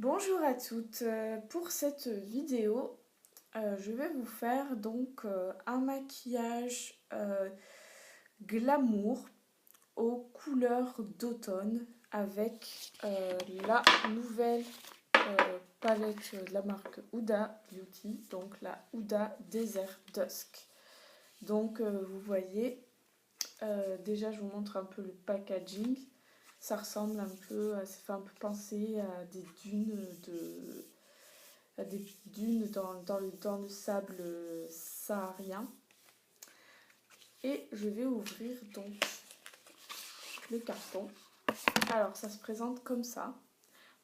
Bonjour à toutes, pour cette vidéo, je vais vous faire donc un maquillage glamour aux couleurs d'automne avec la nouvelle palette de la marque Huda Beauty, donc la Huda Desert Dusk. Donc vous voyez, déjà je vous montre un peu le packaging. Ça ressemble un peu, ça fait un peu penser à des dunes dans le sable saharien. Et je vais ouvrir donc le carton. Alors ça se présente comme ça.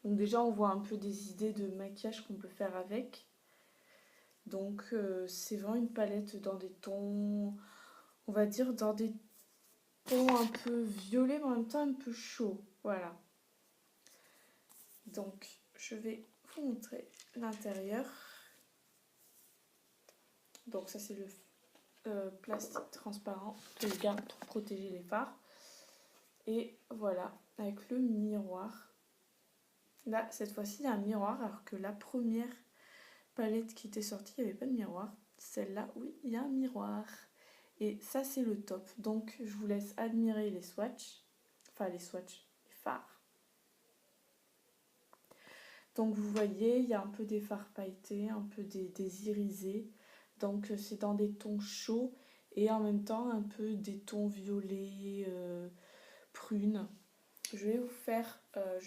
Donc déjà on voit un peu des idées de maquillage qu'on peut faire avec. Donc c'est vraiment une palette dans des tons, on va dire dans des tons un peu violets mais en même temps un peu chauds. Voilà. Donc je vais vous montrer l'intérieur. Donc ça c'est le plastique transparent que je garde pour protéger les fards. Et voilà, avec le miroir. Là, cette fois-ci, il y a un miroir, alors que la première palette qui était sortie, il n'y avait pas de miroir. Celle-là, oui, il y a un miroir. Et ça, c'est le top. Donc, je vous laisse admirer les swatchs. Enfin, les fards. Donc, vous voyez, il y a un peu des fards pailletés, un peu des irisés. Donc, c'est dans des tons chauds et en même temps, un peu des tons violets, prunes. Je vais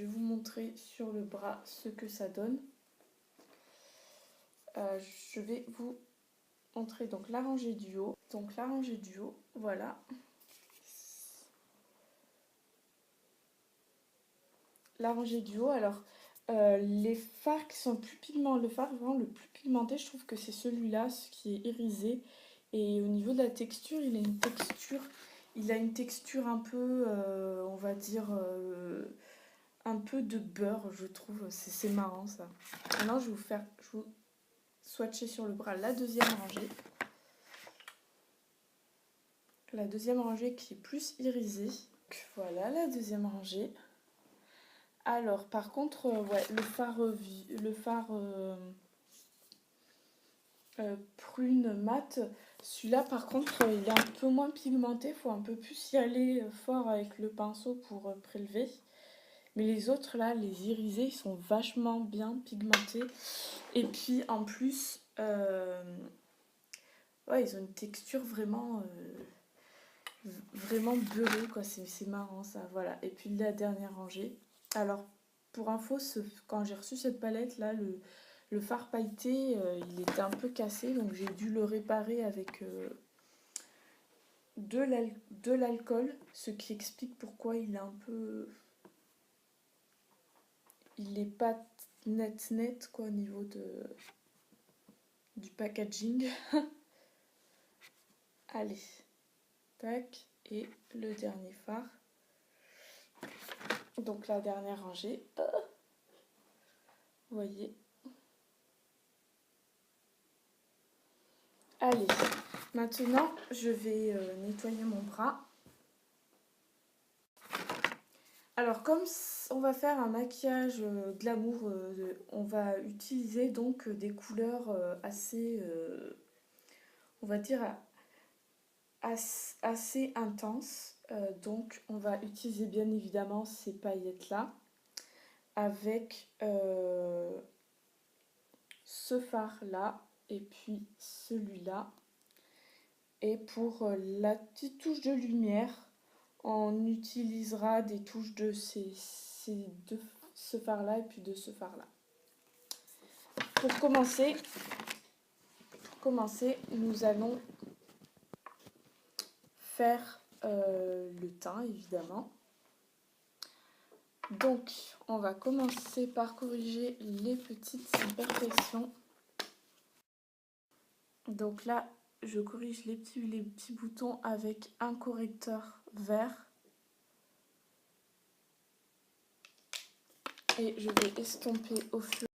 vous montrer sur le bras ce que ça donne. Je vais vous montrer donc la rangée du haut. Donc la rangée du haut, voilà. La rangée du haut, alors les fards qui sont plus pigmentés, le fard vraiment le plus pigmenté, je trouve que c'est celui-là, ce qui est irisé. Et au niveau de la texture, il a une texture un peu, on va dire, un peu de beurre, je trouve. C'est marrant ça. Maintenant, je vais vous swatcher sur le bras la deuxième rangée. La deuxième rangée qui est plus irisée. Donc, voilà la deuxième rangée. Alors, par contre, ouais, le fard prune mat, celui-là, par contre, il est un peu moins pigmenté. Il faut un peu plus y aller fort avec le pinceau pour prélever. Mais les autres, là, les irisés, ils sont vachement bien pigmentés. Et puis, en plus, ouais, ils ont une texture vraiment, vraiment beurrée, quoi. C'est marrant, ça. Voilà. Et puis, la dernière rangée. Alors, pour info, quand j'ai reçu cette palette-là, le fard pailleté, il était un peu cassé. Donc, j'ai dû le réparer avec de l'alcool. Ce qui explique pourquoi il est un peu... Il n'est pas net, quoi, au niveau du packaging. Allez, tac, et le dernier fard. Donc la dernière rangée, vous voyez. Allez, maintenant je vais nettoyer mon bras. Alors comme on va faire un maquillage glamour, on va utiliser donc des couleurs assez, on va dire, assez intenses. Donc on va utiliser bien évidemment ces paillettes-là avec ce fard-là et puis celui-là. Et pour la petite touche de lumière, on utilisera des touches de ce fard-là et puis de ce fard-là. Pour commencer, nous allons faire le teint, évidemment. Donc, on va commencer par corriger les petites imperfections. Donc là, je corrige les petits boutons avec un correcteur vert. Et je vais estomper au fur.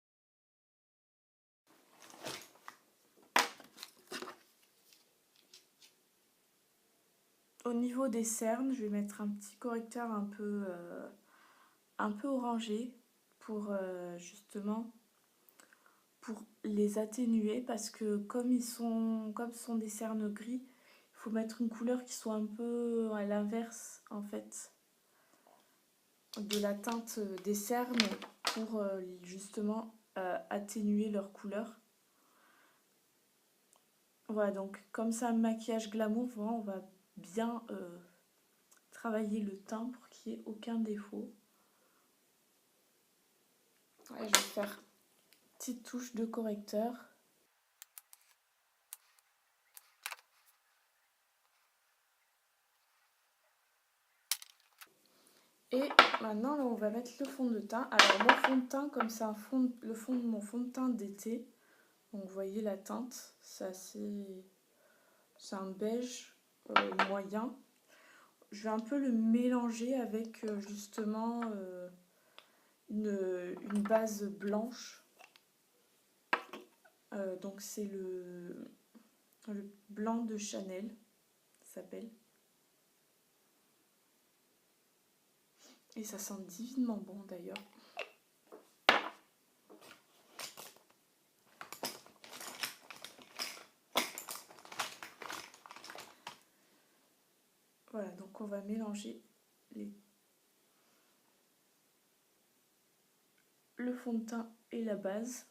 Au niveau des cernes, je vais mettre un petit correcteur un peu orangé pour justement pour les atténuer parce que comme ce sont des cernes gris, il faut mettre une couleur qui soit un peu à l'inverse en fait de la teinte des cernes pour justement atténuer leur couleur. Voilà, donc comme c'est un maquillage glamour, voilà, on va bien travailler le teint pour qu'il n'y ait aucun défaut. Ouais, je vais faire une petite touche de correcteur. Et maintenant, là, on va mettre le fond de teint. Alors, mon fond de teint, comme c'est le fond de mon fond de teint d'été, donc vous voyez la teinte, c'est un beige moyen. Je vais un peu le mélanger avec justement une base blanche. Donc c'est le blanc de Chanel, ça s'appelle. Et ça sent divinement bon d'ailleurs. Voilà, donc on va mélanger le fond de teint et la base.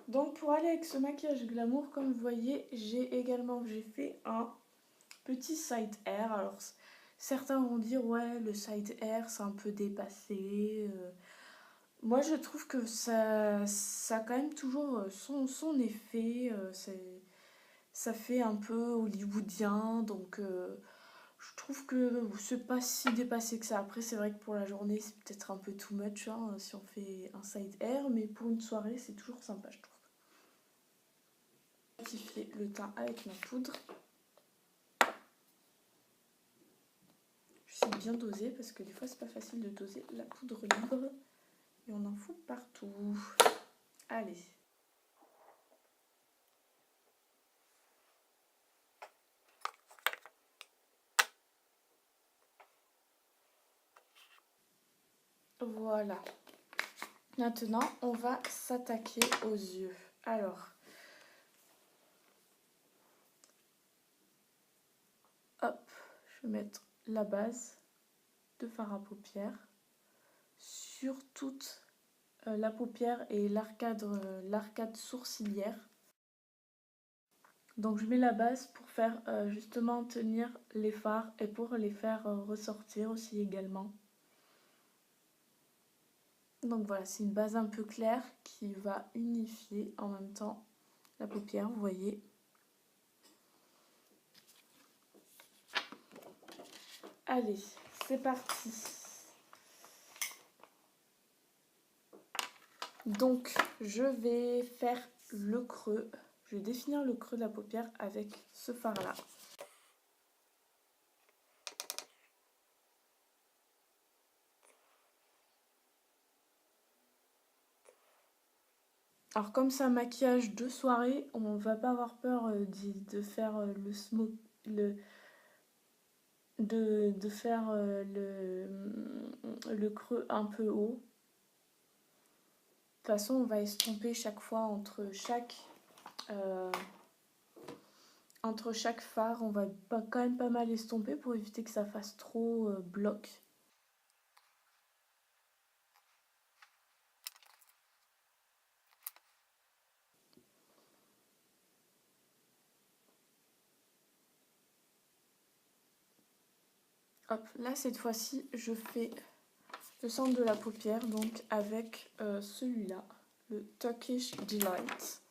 Donc pour aller avec ce maquillage glamour, comme vous voyez, j'ai fait un petit side air. Alors certains vont dire ouais, le side air c'est un peu dépassé. Moi je trouve que ça a quand même toujours son effet. Ça fait un peu hollywoodien, donc je trouve que c'est pas si dépassé que ça. Après c'est vrai que pour la journée c'est peut-être un peu too much hein, si on fait un side air, mais pour une soirée c'est toujours sympa je trouve. Modifier le teint avec ma poudre. Je sais bien doser parce que des fois c'est pas facile de doser la poudre libre et on en fout partout. Allez. Voilà. Maintenant on va s'attaquer aux yeux. Alors, hop, je vais mettre la base de fard à paupières sur toute la paupière et l'arcade sourcilière. Donc je mets la base pour faire justement tenir les fards et pour les faire ressortir aussi également. Donc voilà, c'est une base un peu claire qui va unifier en même temps la paupière, vous voyez. Allez, c'est parti. Donc je vais faire le creux. Je vais définir le creux de la paupière avec ce fard là. Alors comme c'est un maquillage de soirée, on va pas avoir peur de faire le creux un peu haut. De toute façon, on va estomper chaque fois entre chaque fard. On va quand même pas mal estomper pour éviter que ça fasse trop bloc. Hop, là cette fois-ci, je fais le centre de la paupière, donc avec celui-là, le Turkish Delight.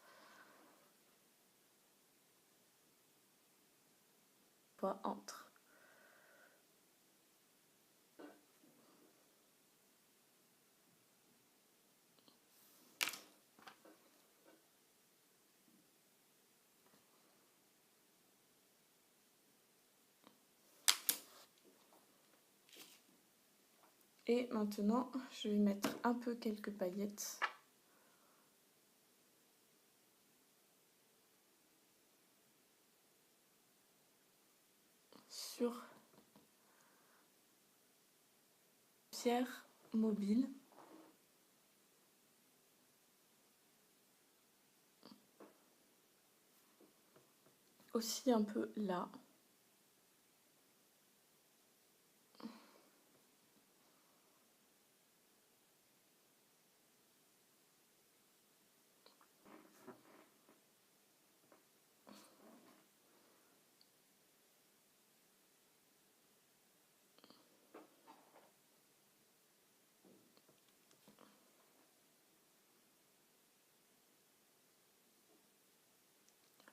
Pas entre. Et maintenant, je vais mettre un peu quelques paillettes. Sur paupières mobiles. Aussi un peu là.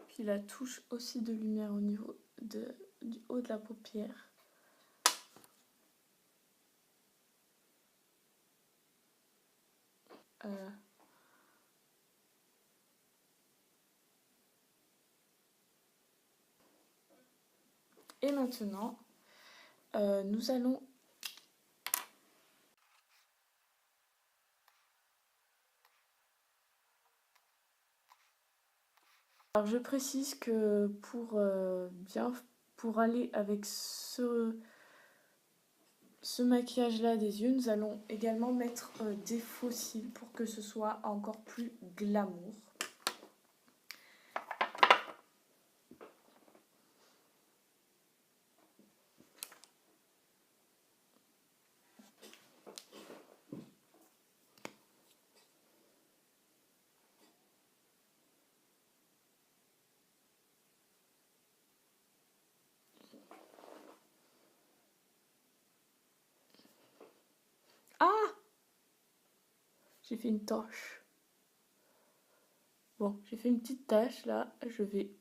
Puis la touche aussi de lumière au niveau du haut de la paupière. Et maintenant, nous allons alors je précise que pour aller avec ce maquillage là des yeux, nous allons également mettre des faux cils pour que ce soit encore plus glamour. Ah! J'ai fait une tache. Bon, j'ai fait une petite tache là, je vais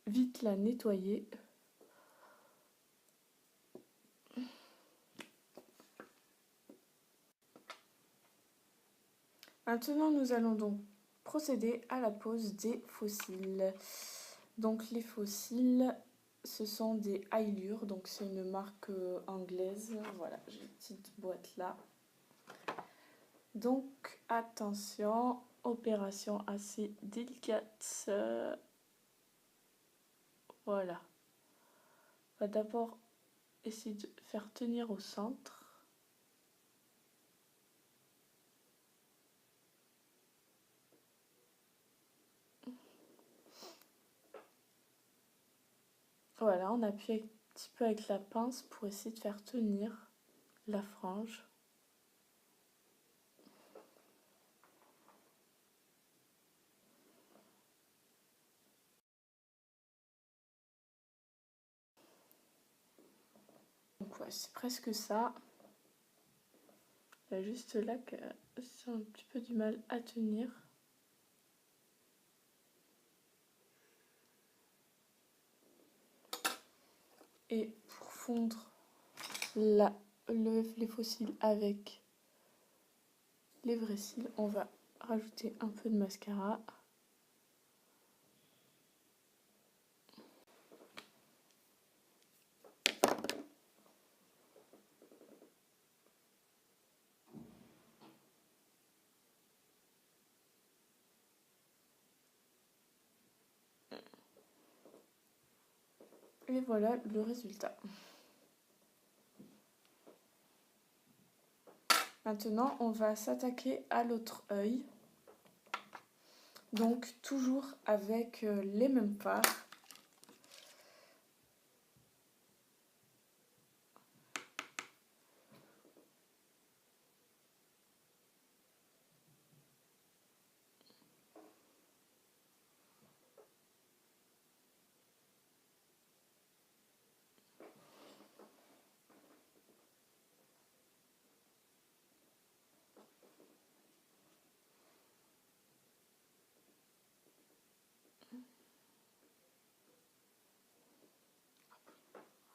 vite la nettoyer. Maintenant, nous allons donc procéder à la pose des faux cils. Donc les faux cils, ce sont des Eylure, donc c'est une marque anglaise. Voilà, j'ai une petite boîte là. Donc attention, opération assez délicate. Voilà. On va d'abord essayer de faire tenir au centre. Voilà, on appuie un petit peu avec la pince pour essayer de faire tenir la frange. Donc ouais, c'est presque ça. Il y a juste là que c'est un petit peu du mal à tenir. Et pour fondre les faux cils avec les vrais cils, on va rajouter un peu de mascara. Et voilà le résultat. Maintenant, on va s'attaquer à l'autre œil. Donc, toujours avec les mêmes fards.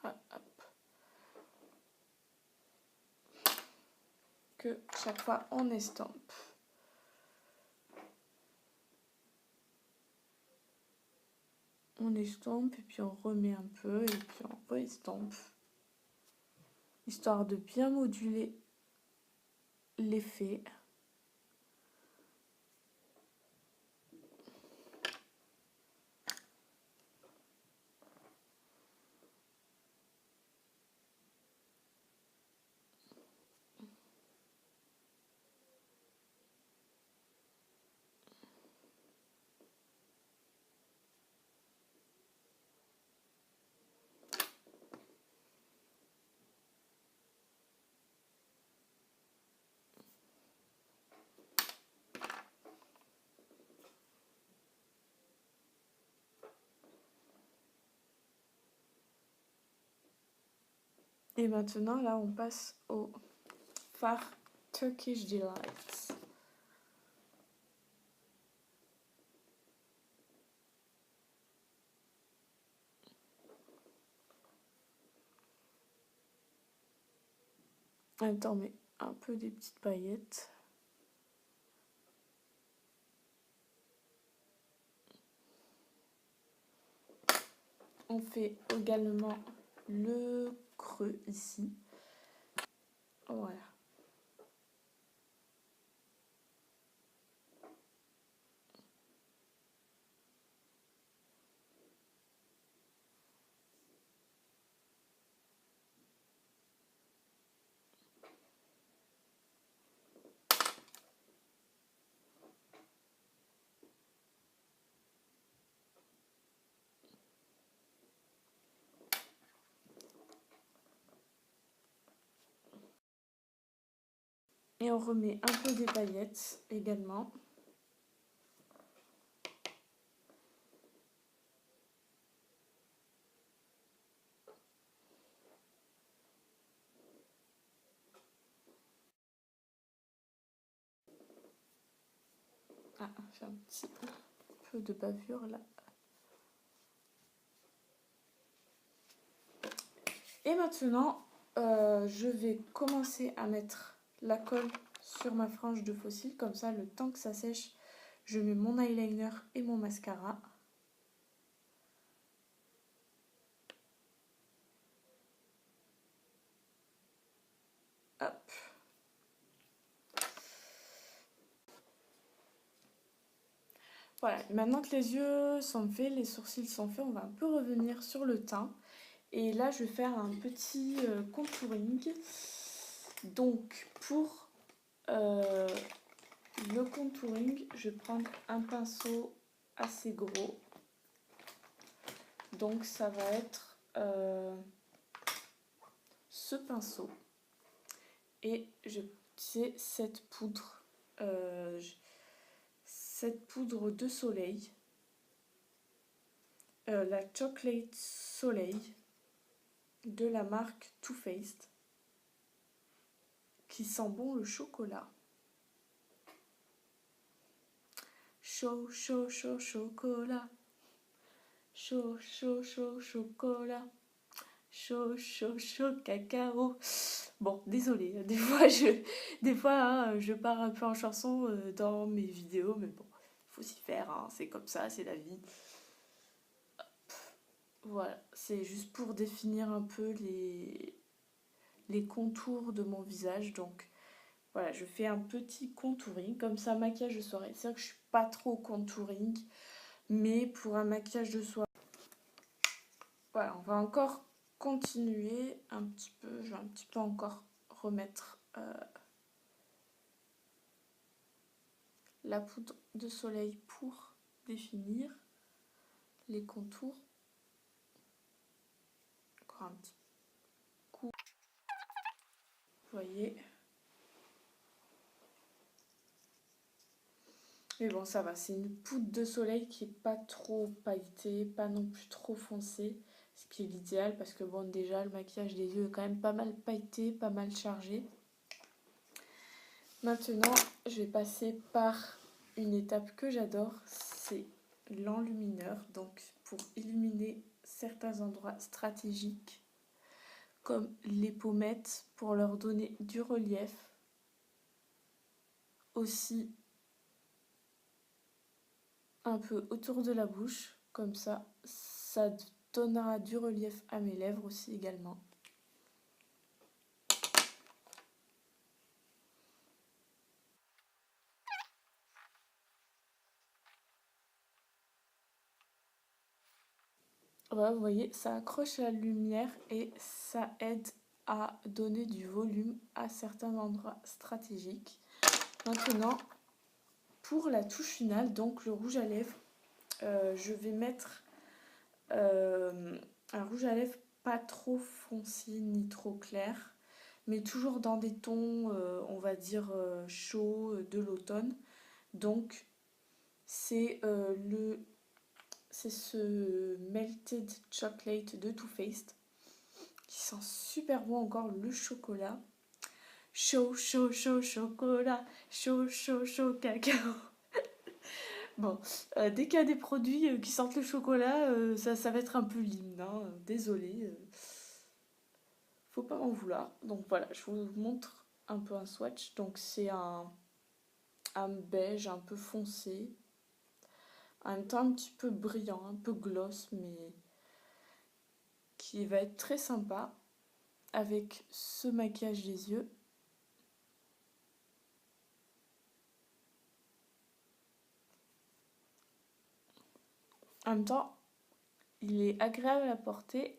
Hop, hop. Que chaque fois, on estompe. On estompe et puis on remet un peu et puis on re-estompe. Histoire de bien moduler l'effet. Et maintenant, là, on passe au fard Turkish Delight. Attends, mais un peu des petites paillettes. On fait également le creux ici. Voilà. Et on remet un peu des paillettes également. Ah, j'ai un petit peu de bavure là. Et maintenant, je vais commencer à mettre la colle sur ma frange de faux cils. Comme ça, le temps que ça sèche, je mets mon eyeliner et mon mascara. Hop. Voilà, maintenant que les yeux sont faits, les sourcils sont faits, on va un peu revenir sur le teint. Et là, je vais faire un petit contouring. Donc, pour le contouring, je vais prendre un pinceau assez gros. Donc, ça va être ce pinceau. Et c'est cette poudre de soleil. La Chocolate Soleil de la marque Too Faced. Qui sent bon le chocolat. Chaud, chaud, chaud, chocolat. Chaud, chaud, chaud, chocolat. Chaud, chaud, chaud, cacao. Bon, désolée, des fois hein, je pars un peu en chanson dans mes vidéos, mais bon, faut s'y faire, hein, c'est comme ça, c'est la vie. Voilà, c'est juste pour définir un peu les contours de mon visage, donc voilà, je fais un petit contouring, comme ça maquillage de soirée. C'est vrai que je suis pas trop contouring, mais pour un maquillage de soirée, voilà, on va encore continuer un petit peu. Je vais un petit peu encore remettre la poudre de soleil pour définir les contours. Encore un petit coup, vous voyez. Mais bon, ça va, c'est une poudre de soleil qui est pas trop pailletée, pas non plus trop foncée, ce qui est l'idéal parce que bon, déjà le maquillage des yeux est quand même pas mal pailleté, pas mal chargé. Maintenant, je vais passer par une étape que j'adore, c'est l'enlumineur. Donc pour illuminer certains endroits stratégiques, comme les pommettes, pour leur donner du relief. Aussi un peu autour de la bouche, comme ça donnera du relief à mes lèvres aussi également. Voilà, vous voyez, ça accroche la lumière et ça aide à donner du volume à certains endroits stratégiques. Maintenant, pour la touche finale, donc le rouge à lèvres, je vais mettre un rouge à lèvres pas trop foncé ni trop clair, mais toujours dans des tons, on va dire, chauds de l'automne. Donc, c'est ce Melted Chocolate de Too Faced. qui sent super bon encore le chocolat. Chaud, chaud, chaud, chocolat, chaud, chaud, chaud, cacao. Bon, dès qu'il y a des produits qui sentent le chocolat, ça va être un peu l'hymne, hein. Désolée, faut pas m'en vouloir. Donc voilà, je vous montre un peu un swatch. Donc c'est un beige un peu foncé, en même temps un petit peu brillant, un peu gloss, mais qui va être très sympa avec ce maquillage des yeux. En même temps, il est agréable à porter.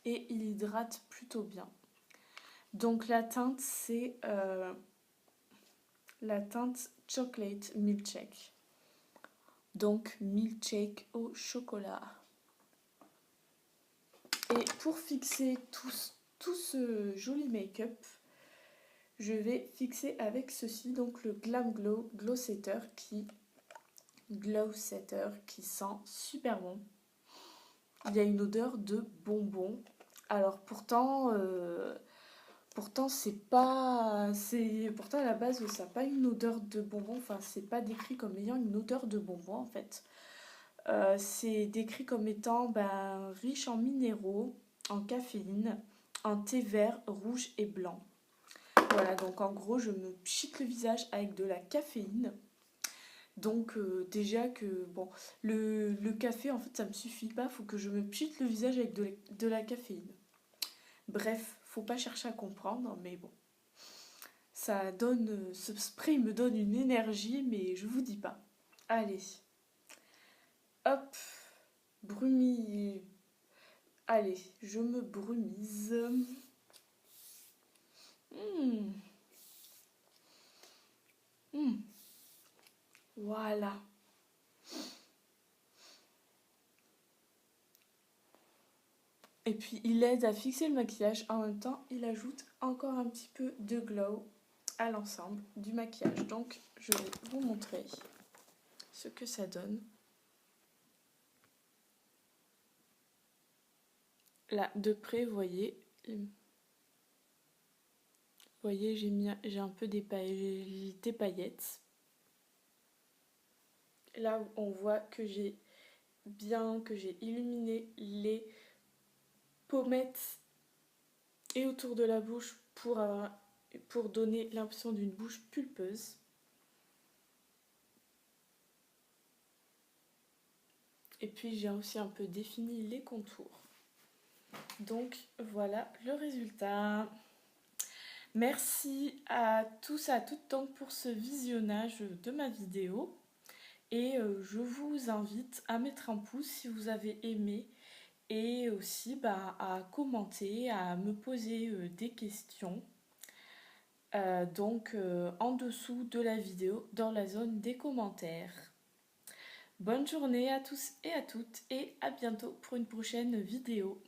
Et il hydrate plutôt bien. Donc la teinte, c'est la teinte Chocolate Milkshake. Donc milkshake au chocolat. Et pour fixer tout ce joli make-up, je vais fixer avec ceci, donc le Glam Glow Glow Setter qui sent super bon. Il y a une odeur de bonbon. Alors pourtant pourtant à la base ça n'a pas une odeur de bonbon. Enfin, c'est pas décrit comme ayant une odeur de bonbon en fait. C'est décrit comme étant riche en minéraux, en caféine, en thé vert, rouge et blanc. Voilà, donc en gros, je me pchite le visage avec de la caféine. Donc déjà que, bon, le café, en fait, ça me suffit pas. Faut que je me pchite le visage avec de la caféine. Bref, faut pas chercher à comprendre, mais bon. Ça donne, ce spray me donne une énergie, mais je vous dis pas. Allez. Hop. Brumi. Allez, je me brumise. Voilà. Et puis il aide à fixer le maquillage. En même temps, il ajoute encore un petit peu de glow à l'ensemble du maquillage. Donc je vais vous montrer ce que ça donne. Là, de près, vous voyez, j'ai un peu des paillettes. Là, on voit que j'ai illuminé les pommettes et autour de la bouche pour donner l'impression d'une bouche pulpeuse. Et puis j'ai aussi un peu défini les contours. Donc voilà le résultat. Merci à tous et à toutes donc pour ce visionnage de ma vidéo. Et je vous invite à mettre un pouce si vous avez aimé. Et aussi à commenter, à me poser des questions. Donc en dessous de la vidéo, dans la zone des commentaires. Bonne journée à tous et à toutes et à bientôt pour une prochaine vidéo.